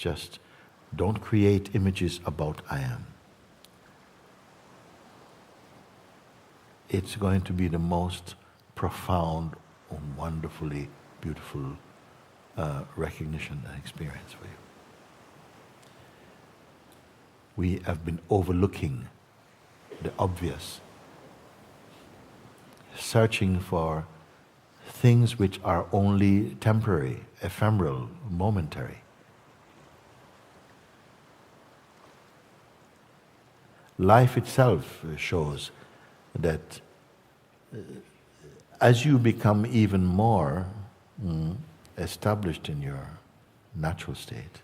just don't create images about I am. It's going to be the most profound and wonderfully beautiful recognition and experience for you. We have been overlooking the obvious, searching for things which are only temporary, ephemeral, momentary. Life itself shows that as you become even more established in your natural state,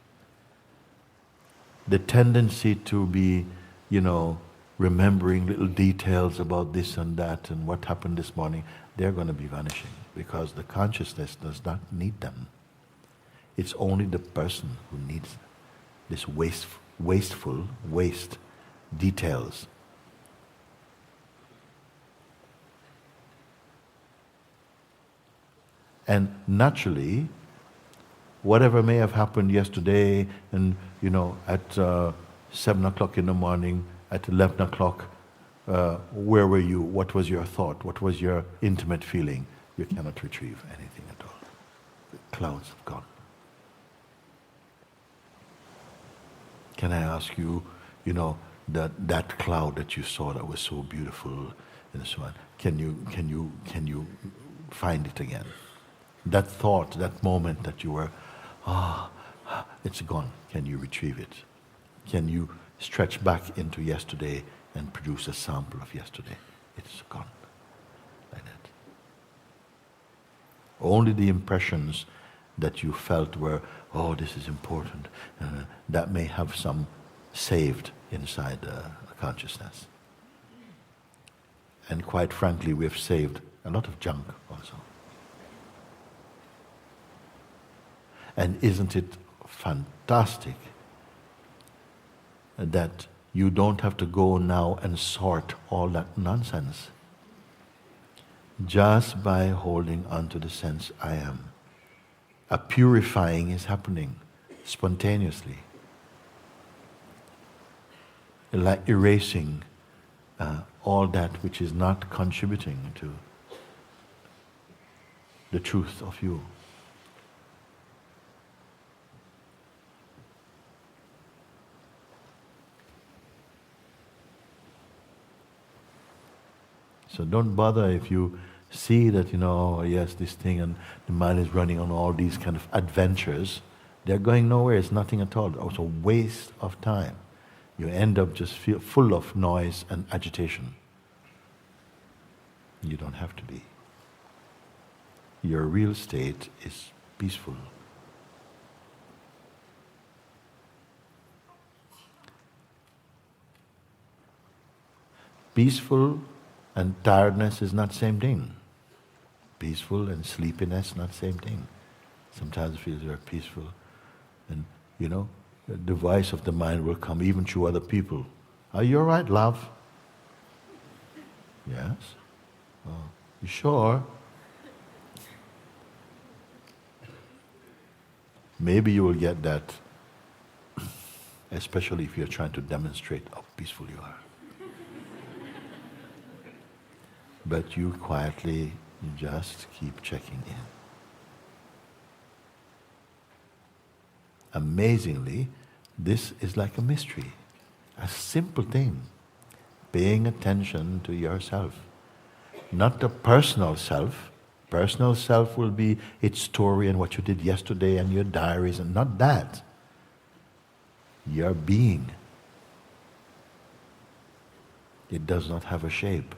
the tendency to be, remembering little details about this and that and what happened this morning, they're going to be vanishing because the consciousness does not need them. It's only the person who needs this wasteful details. And naturally, whatever may have happened yesterday and, at 7 o'clock in the morning, at 11 o'clock, where were you? What was your thought? What was your intimate feeling? You cannot retrieve anything at all. The clouds have gone. Can I ask you, that cloud that you saw that was so beautiful and so on, can you find it again? That thought, that moment that you were, it's gone. Can you retrieve it? Can you stretch back into yesterday and produce a sample of yesterday? It's gone. Like that. Only the impressions that you felt were, this is important, that may have some saved inside the consciousness. And quite frankly, we've saved a lot of junk also. And isn't it fantastic that you don't have to go now and sort all that nonsense just by holding on to the sense I am. A purifying is happening spontaneously. Like erasing all that which is not contributing to the truth of you. So don't bother if you see that, yes, this thing, and the mind is running on all these kind of adventures. They're going nowhere. It's nothing at all. It's a waste of time. You end up just full of noise and agitation. You don't have to be. Your real state is peaceful. Peaceful and tiredness is not the same thing. Peaceful and sleepiness, not the same thing. Sometimes it feels very peaceful. And, the voice of the mind will come even through other people. Are you all right, love? Yes. Oh, you sure? Maybe you will get that, especially if you're trying to demonstrate how peaceful you are. But you quietly just keep checking in. Amazingly, this is like a mystery, a simple thing. Paying attention to yourself. Not the personal self. Personal self will be its story and what you did yesterday and your diaries, and not that. Your being. It does not have a shape.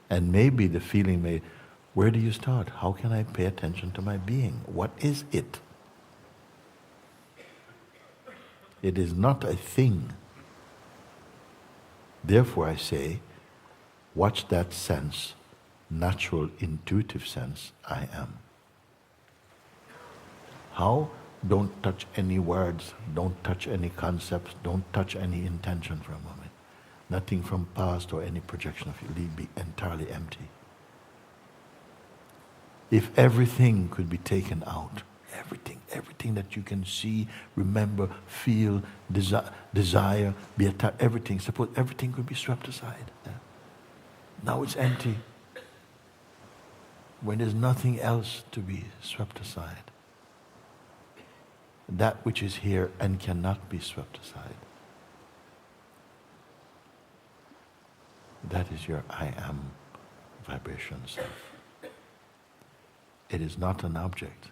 And maybe the feeling may, where do you start? How can I pay attention to my being? What is it? It is not a thing. Therefore I say, watch that sense, natural, intuitive sense, I am. How? Don't touch any words, don't touch any concepts, don't touch any intention for a moment. Nothing from past or any projection of you. Be entirely empty. If everything could be taken out, everything that you can see, remember, feel, desire, be attached, everything, suppose everything could be swept aside. Yeah. Now it's empty. When there's nothing else to be swept aside. That which is here and cannot be swept aside. That is your I am vibration self. It is not an object.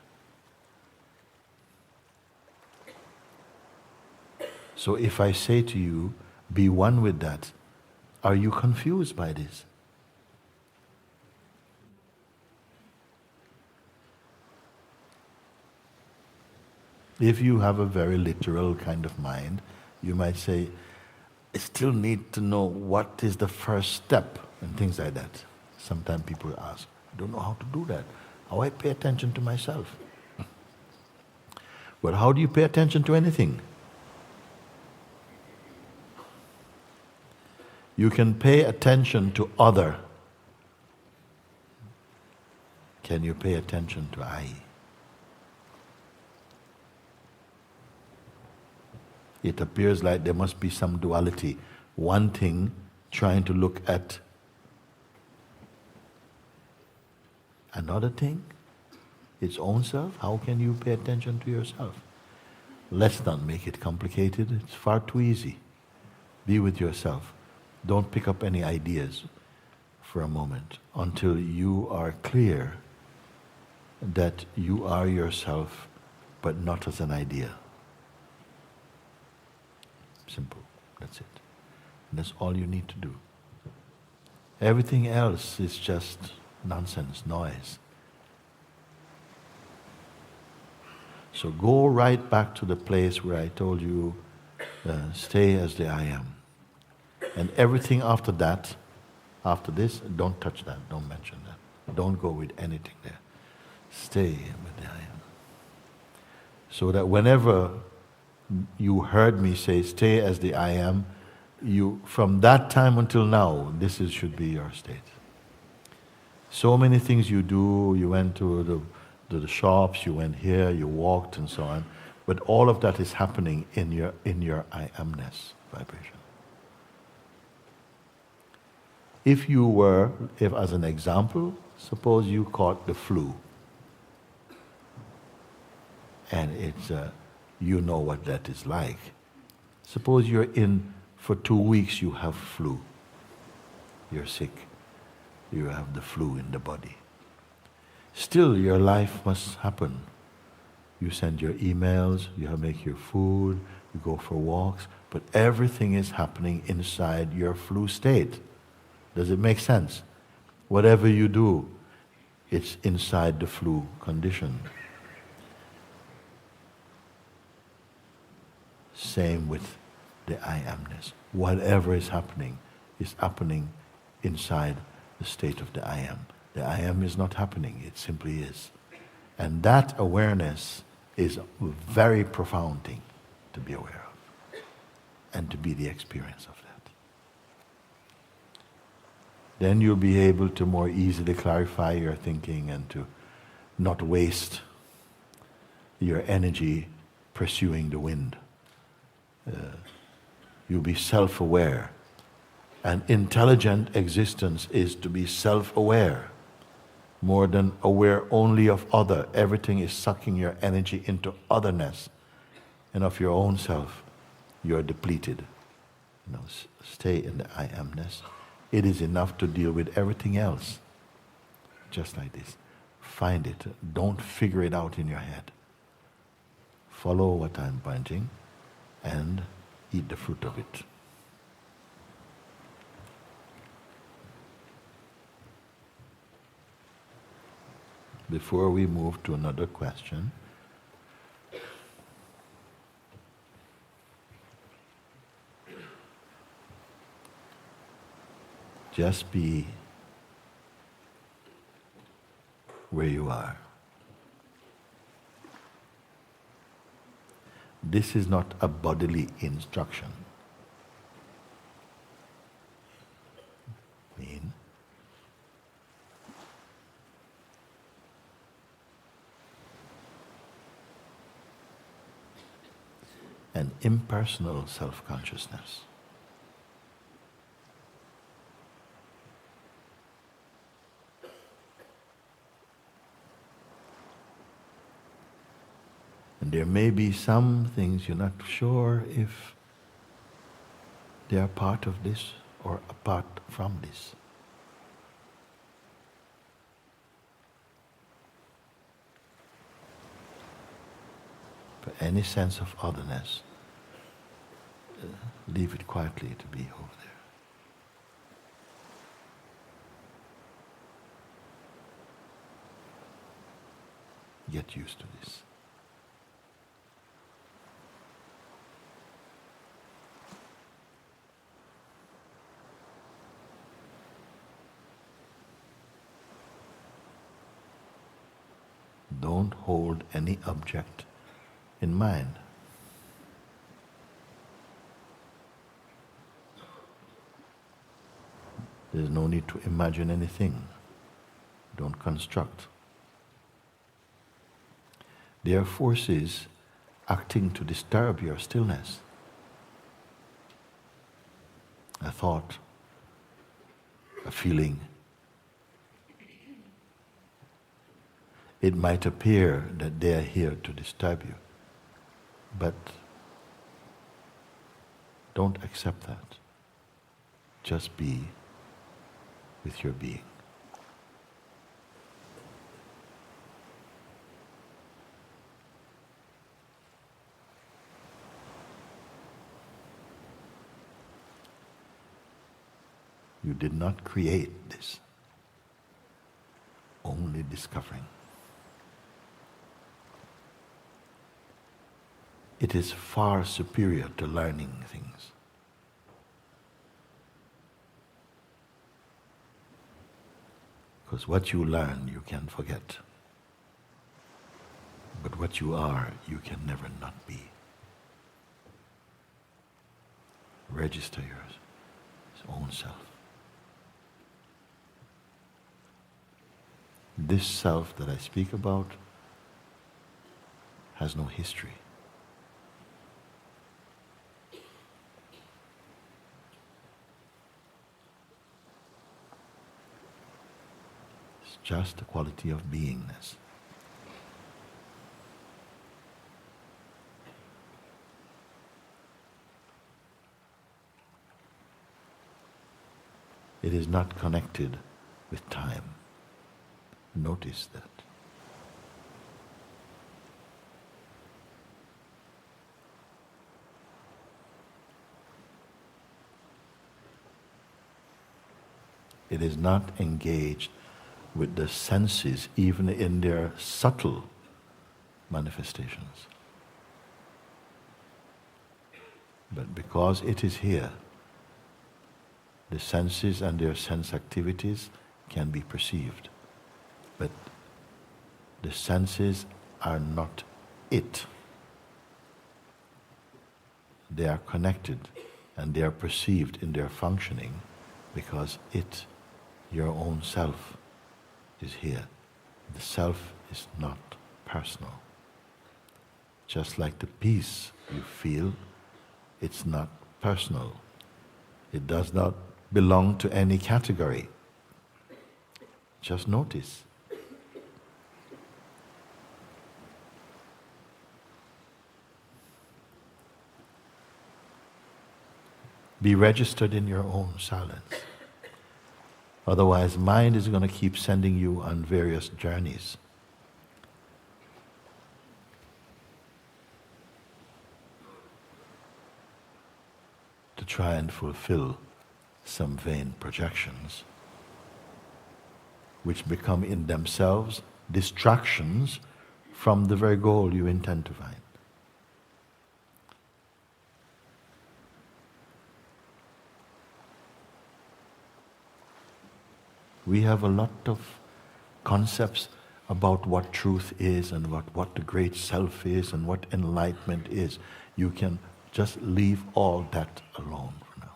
So if I say to you, be one with that, are you confused by this? If you have a very literal kind of mind, you might say, I still need to know what is the first step and things like that. Sometimes people ask, I don't know how to do that. How I pay attention to myself. Well, how do you pay attention to anything? You can pay attention to other. Can you pay attention to I? It appears like there must be some duality. One thing trying to look at another thing, its own self. How can you pay attention to yourself? Let's not make it complicated. It's far too easy. Be with yourself. Don't pick up any ideas for a moment until you are clear that you are yourself, but not as an idea. Simple. That's it. And that's all you need to do. Everything else is just nonsense, noise. So go right back to the place where I told you, stay as the I am. And everything after that, after this, don't touch that, don't mention that. Don't go with anything there. Stay with the I am. So that whenever you heard me say, stay as the I am, you, from that time until now, should be your state. So many things you do, you went to the shops, you went here, you walked and so on, but all of that is happening in your I amness vibration. If as an example, suppose you caught the flu, and it's you know what that is like. Suppose you're in for 2 weeks, you have flu. You're sick. You have the flu in the body. Still, your life must happen. You send your emails, you make your food, you go for walks, but everything is happening inside your flu state. Does it make sense? Whatever you do, it's inside the flu condition. Same with the I amness. Whatever is happening inside the state of the I am. The I am is not happening, it simply is. And that awareness is a very profound thing to be aware of and to be the experience of that. Then you'll be able to more easily clarify your thinking and to not waste your energy pursuing the wind. You'll be self-aware. An intelligent existence is to be self-aware, more than aware only of other. Everything is sucking your energy into otherness, and of your own self, you're depleted. Stay in the I amness. It is enough to deal with everything else, just like this. Find it. Don't figure it out in your head. Follow what I'm pointing and eat the fruit of it. Before we move to another question, just be where you are. This is not a bodily instruction. and impersonal self-consciousness. And there may be some things you're not sure if they are part of this or apart from this. But any sense of otherness, leave it quietly to be over there. Get used to this. Don't hold any object in mind. There's no need to imagine anything. Don't construct. There are forces acting to disturb your stillness. A thought, a feeling. It might appear that they are here to disturb you, but don't accept that. Just be with your being. You did not create this, only discovering. It is far superior to learning things. Because what you learn, you can forget. But what you are, you can never not be. Register your own self. This self that I speak about has no history. It's just the quality of beingness. It is not connected with time. Notice that. It is not engaged with the senses, even in their subtle manifestations. But because it is here, the senses and their sense activities can be perceived. But the senses are not it. They are connected and they are perceived in their functioning because it, your own self, is here. The self is not personal. Just like the peace you feel, it's not personal. It does not belong to any category. Just notice. Be registered in your own silence. Otherwise, mind is going to keep sending you on various journeys. To try and fulfill some vain projections, which become in themselves distractions from the very goal you intend to find. We have a lot of concepts about what truth is and what the great self is and what enlightenment is. You can just leave all that alone for now.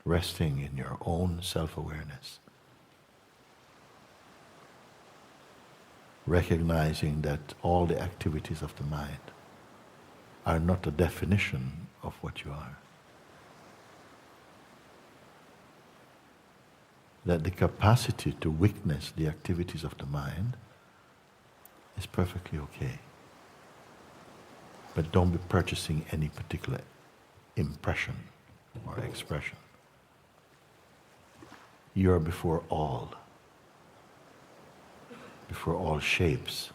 Resting in your own self-awareness. recognizing that all the activities of the mind are not a definition of what you are. That the capacity to witness the activities of the mind is perfectly okay. But don't be purchasing any particular impression or expression. You are before all shapes,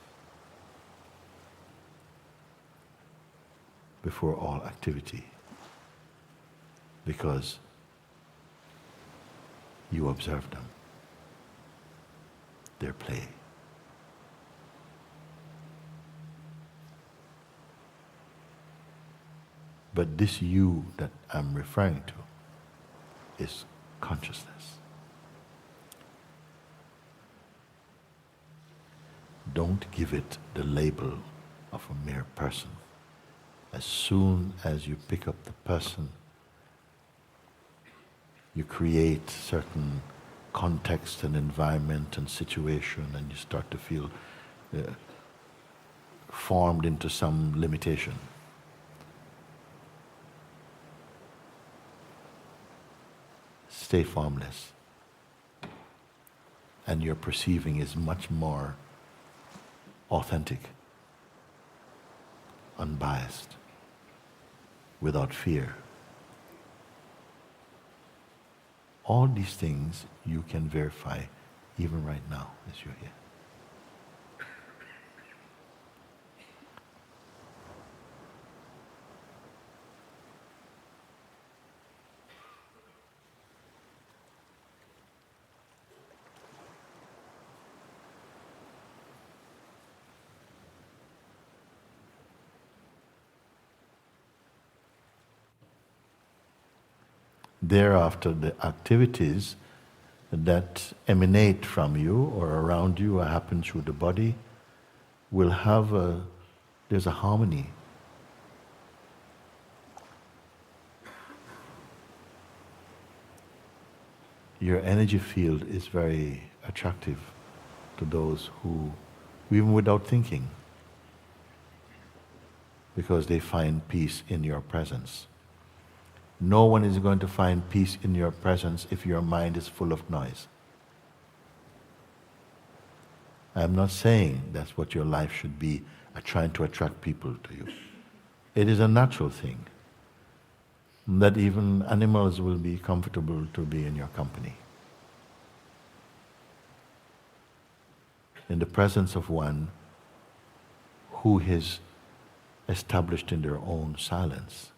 before all activity, because you observe them, their play. But this you that I'm referring to is consciousness. Don't give it the label of a mere person. As soon as you pick up the person, you create certain context and environment and situation, and you start to feel formed into some limitation. Stay formless, and your perceiving is much more authentic, unbiased, without fear. All these things you can verify even right now as you're here. Thereafter, the activities that emanate from you or around you or happen through the body will have there's a harmony. Your energy field is very attractive to those who, even without thinking, because they find peace in your presence. No one is going to find peace in your presence if your mind is full of noise. I'm not saying that's what your life should be, trying to attract people to you. It is a natural thing that even animals will be comfortable to be in your company. In the presence of one who is established in their own silence.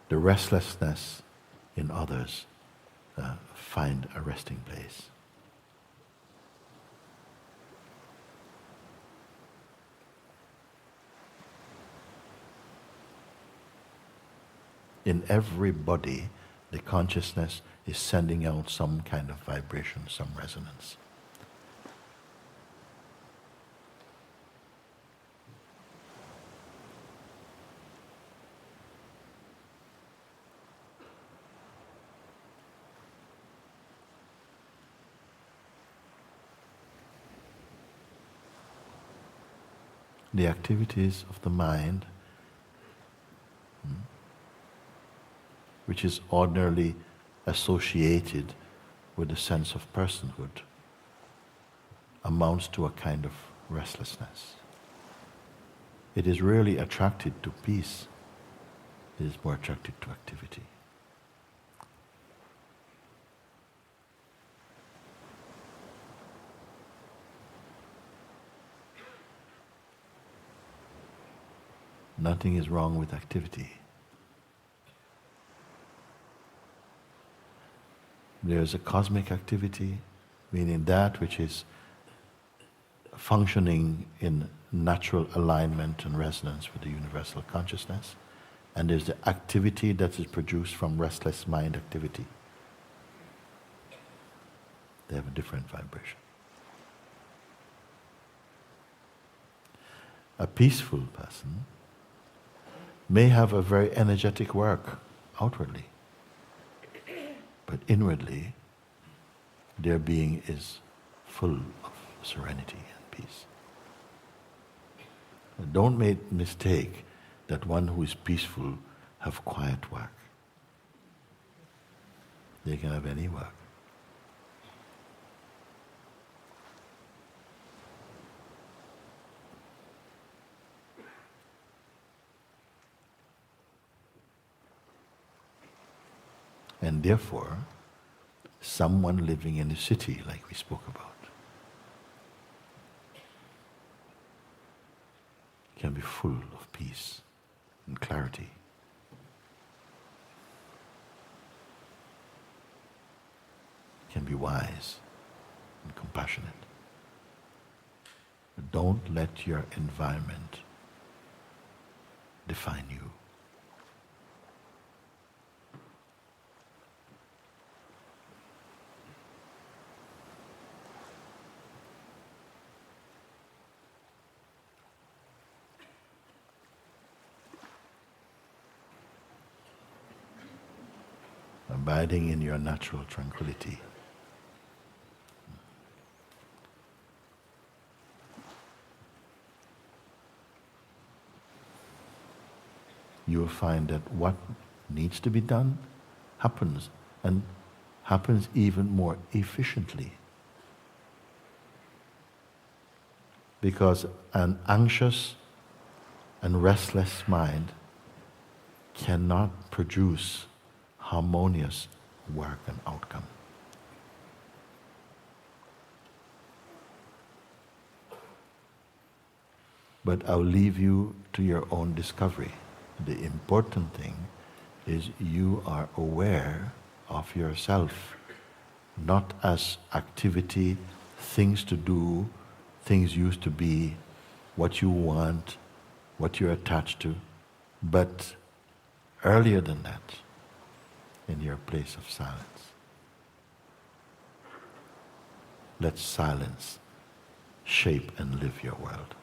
The restlessness in others find a resting place. In every body, the consciousness is sending out some kind of vibration, some resonance. The activities of the mind, which is ordinarily associated with the sense of personhood, amounts to a kind of restlessness. It is rarely attracted to peace, it is more attracted to activity. Nothing is wrong with activity. There is a cosmic activity, meaning that which is functioning in natural alignment and resonance with the universal consciousness, and there's the activity that is produced from restless mind activity. They have a different vibration. A peaceful person may have a very energetic work outwardly, but but inwardly their being is full of serenity and peace. Don't make mistake that one who is peaceful have quiet work. They can have any work. And therefore, someone living in a city like we spoke about can be full of peace and clarity. Can be wise and compassionate. But don't let your environment define you. Abiding in your natural tranquility. You will find that what needs to be done happens, and happens even more efficiently. Because an anxious and restless mind cannot produce harmonious work and outcome. But I'll leave you to your own discovery. The important thing is you are aware of yourself, not as activity, things to do, things used to be, what you want, what you're attached to, but earlier than that, in your place of silence. Let silence shape and live your world.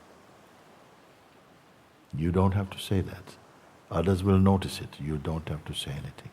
You don't have to say that. Others will notice it. You don't have to say anything.